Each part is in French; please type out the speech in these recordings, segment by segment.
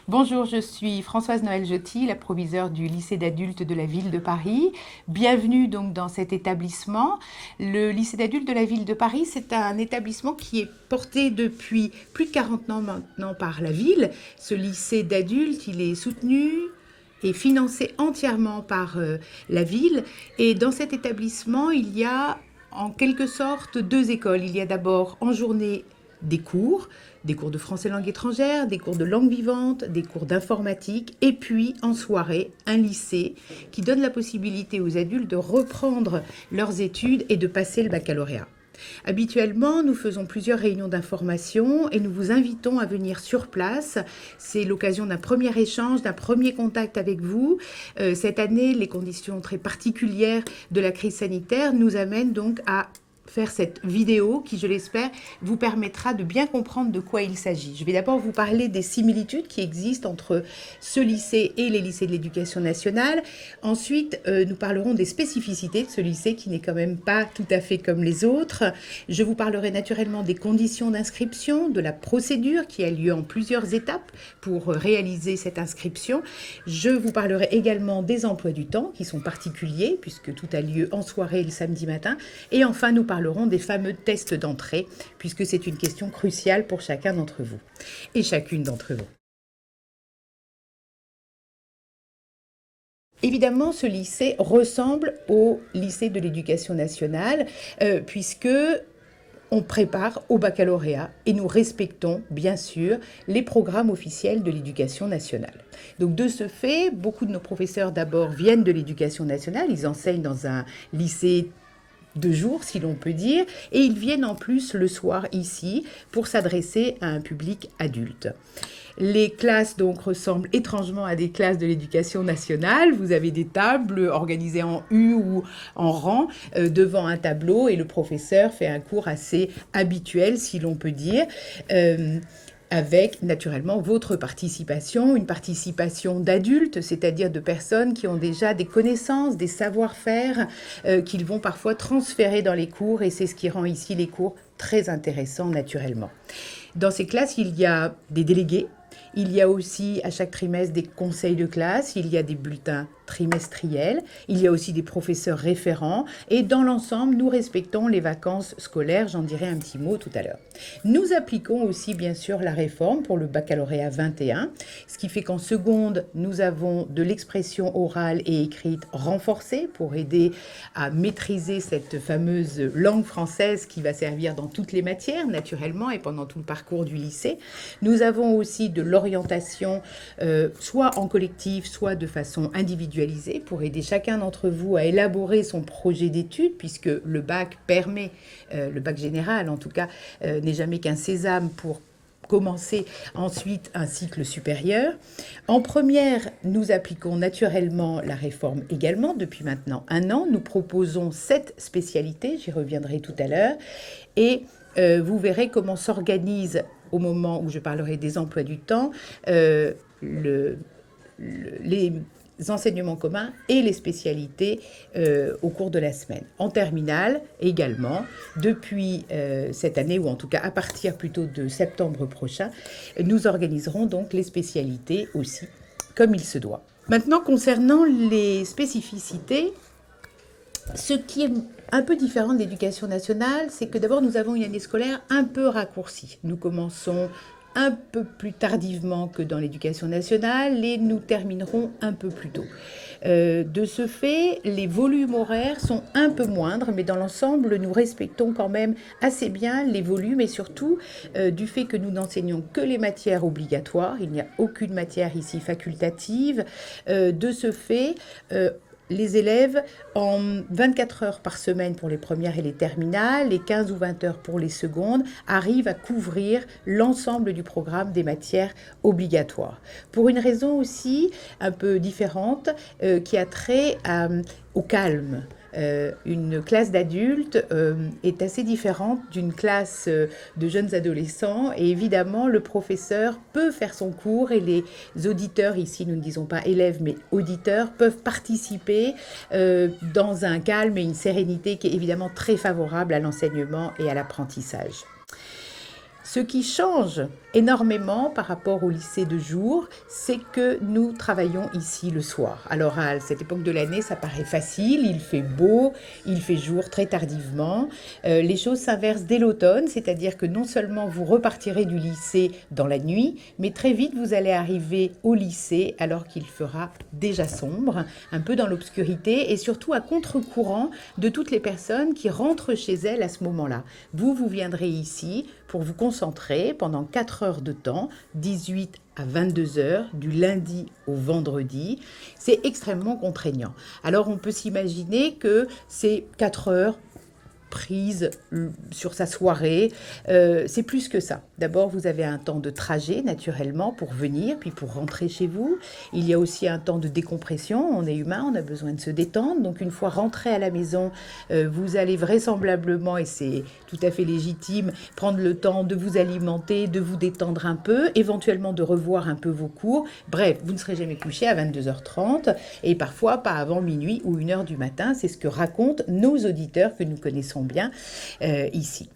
Bonjour, je suis Françoise Noël Joty, la proviseure du lycée d'adultes de la ville de Paris. Bienvenue donc dans cet établissement. Le lycée d'adultes de la ville de Paris, c'est un établissement qui est porté depuis plus de 40 ans maintenant par la ville. Ce lycée d'adultes, il est soutenu et financé entièrement par la ville. Et dans cet établissement, il y a en quelque sorte deux écoles. Il y a d'abord en journée des cours de français langue étrangère, des cours de langue vivante, des cours d'informatique, et puis en soirée, un lycée qui donne la possibilité aux adultes de reprendre leurs études et de passer le baccalauréat. Habituellement, nous faisons plusieurs réunions d'information et nous vous invitons à venir sur place. C'est l'occasion d'un premier échange, d'un premier contact avec vous. Cette année, les conditions très particulières de la crise sanitaire nous amènent donc à faire cette vidéo qui, je l'espère, vous permettra de bien comprendre de quoi il s'agit. Je vais d'abord vous parler des similitudes qui existent entre ce lycée et les lycées de l'éducation nationale. Ensuite, nous parlerons des spécificités de ce lycée qui n'est quand même pas tout à fait comme les autres. Je vous parlerai naturellement des conditions d'inscription, de la procédure qui a lieu en plusieurs étapes pour réaliser cette inscription. Je vous parlerai également des emplois du temps qui sont particuliers puisque tout a lieu en soirée le samedi matin. Et enfin, nous parlerons des fameux tests d'entrée, puisque c'est une question cruciale pour chacun d'entre vous et chacune d'entre vous. Évidemment, ce lycée ressemble au lycée de l'éducation nationale, puisque on prépare au baccalauréat et nous respectons bien sûr les programmes officiels de l'éducation nationale. Donc de ce fait, beaucoup de nos professeurs d'abord viennent de l'éducation nationale, ils enseignent dans un lycée de jour, si l'on peut dire, et ils viennent en plus le soir ici pour s'adresser à un public adulte. Les classes donc ressemblent étrangement à des classes de l'éducation nationale. Vous avez des tables organisées en U ou en rang devant un tableau et le professeur fait un cours assez habituel, si l'on peut dire. Avec naturellement votre participation, une participation d'adultes, c'est-à-dire de personnes qui ont déjà des connaissances, des savoir-faire qu'ils vont parfois transférer dans les cours et c'est ce qui rend ici les cours très intéressants naturellement. Dans ces classes, il y a des délégués, il y a aussi à chaque trimestre des conseils de classe, il y a des bulletins trimestriels, il y a aussi des professeurs référents et dans l'ensemble, nous respectons les vacances scolaires, j'en dirai un petit mot tout à l'heure. Nous appliquons aussi bien sûr la réforme pour le baccalauréat 21, ce qui fait qu'en seconde, nous avons de l'expression orale et écrite renforcée pour aider à maîtriser cette fameuse langue française qui va servir dans toutes les matières naturellement et pendant tout le parcours du lycée. Nous avons aussi de l'orientation soit en collectif, soit de façon individualisée pour aider chacun d'entre vous à élaborer son projet d'études puisque le bac permet, le bac général en tout cas, n'est jamais qu'un sésame pour commencer ensuite un cycle supérieur. En première, nous appliquons naturellement la réforme également depuis maintenant un an. Nous proposons 7 spécialités, j'y reviendrai tout à l'heure, et vous verrez comment s'organise au moment où je parlerai des emplois du temps, les enseignements communs et les spécialités au cours de la semaine. En terminale également, depuis cette année, ou en tout cas à partir plutôt de septembre prochain, nous organiserons donc les spécialités aussi, comme il se doit. Maintenant, concernant les spécificités, ce qui est un peu différent de l'éducation nationale, c'est que d'abord nous avons une année scolaire un peu raccourcie. Nous commençons un peu plus tardivement que dans l'éducation nationale et nous terminerons un peu plus tôt. De ce fait, les volumes horaires sont un peu moindres, mais dans l'ensemble, nous respectons quand même assez bien les volumes et surtout du fait que nous n'enseignons que les matières obligatoires, il n'y a aucune matière ici facultative. De ce fait, les élèves en 24 heures par semaine pour les premières et les terminales, les 15 ou 20 heures pour les secondes, arrivent à couvrir l'ensemble du programme des matières obligatoires. Pour une raison aussi un peu différente qui a trait au calme. Une classe d'adultes est assez différente d'une classe de jeunes adolescents et évidemment le professeur peut faire son cours et les auditeurs, ici nous ne disons pas élèves mais auditeurs, peuvent participer dans un calme et une sérénité qui est évidemment très favorable à l'enseignement et à l'apprentissage. Ce qui change énormément par rapport au lycée de jour, c'est que nous travaillons ici le soir. Alors à cette époque de l'année, ça paraît facile, il fait beau, il fait jour très tardivement. Les choses s'inversent dès l'automne, c'est-à-dire que non seulement vous repartirez du lycée dans la nuit, mais très vite vous allez arriver au lycée alors qu'il fera déjà sombre, un peu dans l'obscurité et surtout à contre-courant de toutes les personnes qui rentrent chez elles à ce moment-là. Vous viendrez ici pour vous concentrer pendant 4 heures de temps, 18 à 22 heures, du lundi au vendredi. C'est extrêmement contraignant. Alors on peut s'imaginer que ces 4 heures prise sur sa soirée, c'est plus que ça. D'abord, vous avez un temps de trajet, naturellement, pour venir, puis pour rentrer chez vous. Il y a aussi un temps de décompression. On est humain, on a besoin de se détendre. Donc, une fois rentré à la maison, vous allez vraisemblablement, et c'est tout à fait légitime, prendre le temps de vous alimenter, de vous détendre un peu, éventuellement de revoir un peu vos cours. Bref, vous ne serez jamais couché à 22h30 et parfois pas avant minuit ou 1h du matin. C'est ce que racontent nos auditeurs que nous connaissons bien ici.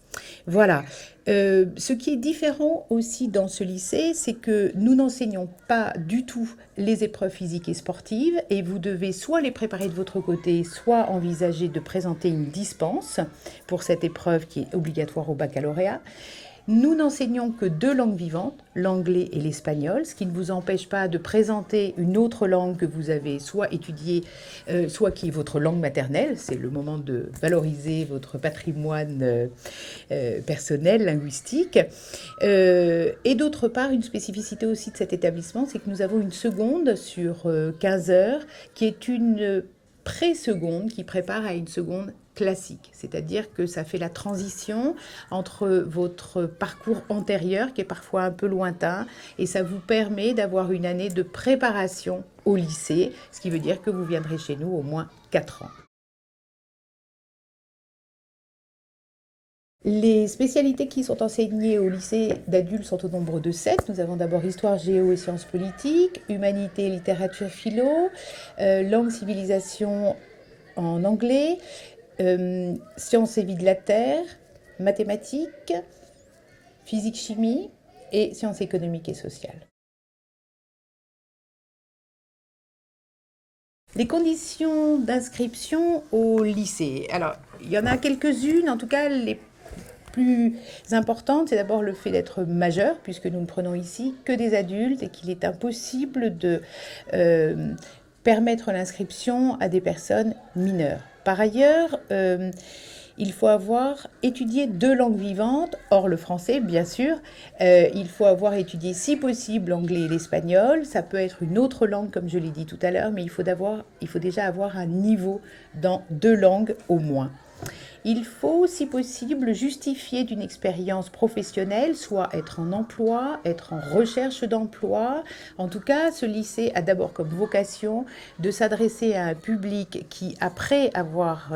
Voilà. Ce qui est différent aussi dans ce lycée, c'est que nous n'enseignons pas du tout les épreuves physiques et sportives et vous devez soit les préparer de votre côté, soit envisager de présenter une dispense pour cette épreuve qui est obligatoire au baccalauréat. Nous n'enseignons que 2 langues vivantes, l'anglais et l'espagnol, ce qui ne vous empêche pas de présenter une autre langue que vous avez soit étudiée, soit qui est votre langue maternelle. C'est le moment de valoriser votre patrimoine personnel, linguistique. Et d'autre part, une spécificité aussi de cet établissement, c'est que nous avons une seconde sur 15 heures, qui est une pré-seconde, qui prépare à une seconde classique, c'est-à-dire que ça fait la transition entre votre parcours antérieur qui est parfois un peu lointain et ça vous permet d'avoir une année de préparation au lycée, ce qui veut dire que vous viendrez chez nous au moins 4 ans. Les spécialités qui sont enseignées au lycée d'adultes sont au nombre de 7. Nous avons d'abord histoire, géo et sciences politiques, humanité, littérature, philo, langue, civilisation en anglais, sciences et vie de la Terre, mathématiques, physique, chimie et sciences économiques et sociales. Les conditions d'inscription au lycée. Alors, il y en a quelques-unes, en tout cas les plus importantes, c'est d'abord le fait d'être majeur, puisque nous ne prenons ici que des adultes et qu'il est impossible de permettre l'inscription à des personnes mineures. Par ailleurs, il faut avoir étudié 2 langues vivantes, hors le français bien sûr. Il faut avoir étudié si possible l'anglais et l'espagnol. Ça peut être une autre langue comme je l'ai dit tout à l'heure, mais il faut déjà avoir un niveau dans 2 langues au moins. Il faut, si possible, justifier d'une expérience professionnelle, soit être en emploi, être en recherche d'emploi. En tout cas, ce lycée a d'abord comme vocation de s'adresser à un public qui, après avoir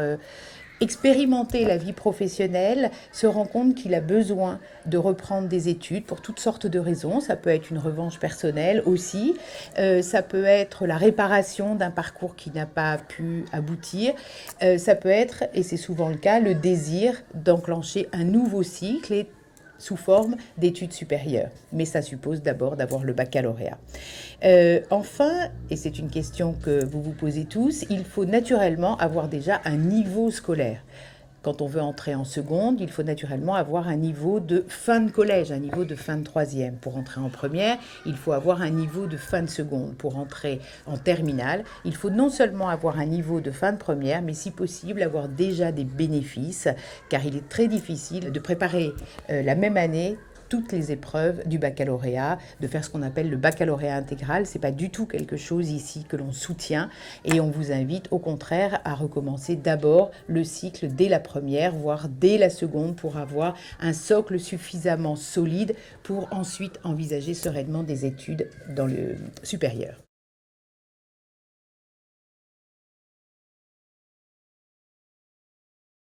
expérimenter la vie professionnelle, se rend compte qu'il a besoin de reprendre des études pour toutes sortes de raisons. Ça peut être une revanche personnelle aussi, ça peut être la réparation d'un parcours qui n'a pas pu aboutir, ça peut être, et c'est souvent le cas, le désir d'enclencher un nouveau cycle et sous forme d'études supérieures. Mais ça suppose d'abord d'avoir le baccalauréat. Enfin, et c'est une question que vous vous posez tous, il faut naturellement avoir déjà un niveau scolaire. Quand on veut entrer en seconde, il faut naturellement avoir un niveau de fin de collège, un niveau de fin de troisième. Pour entrer en première, il faut avoir un niveau de fin de seconde. Pour entrer en terminale, il faut non seulement avoir un niveau de fin de première, mais si possible avoir déjà des bénéfices, car il est très difficile de préparer la même année toutes les épreuves du baccalauréat, de faire ce qu'on appelle le baccalauréat intégral. C'est pas du tout quelque chose ici que l'on soutient et on vous invite au contraire à recommencer d'abord le cycle dès la première, voire dès la seconde pour avoir un socle suffisamment solide pour ensuite envisager sereinement des études dans le supérieur.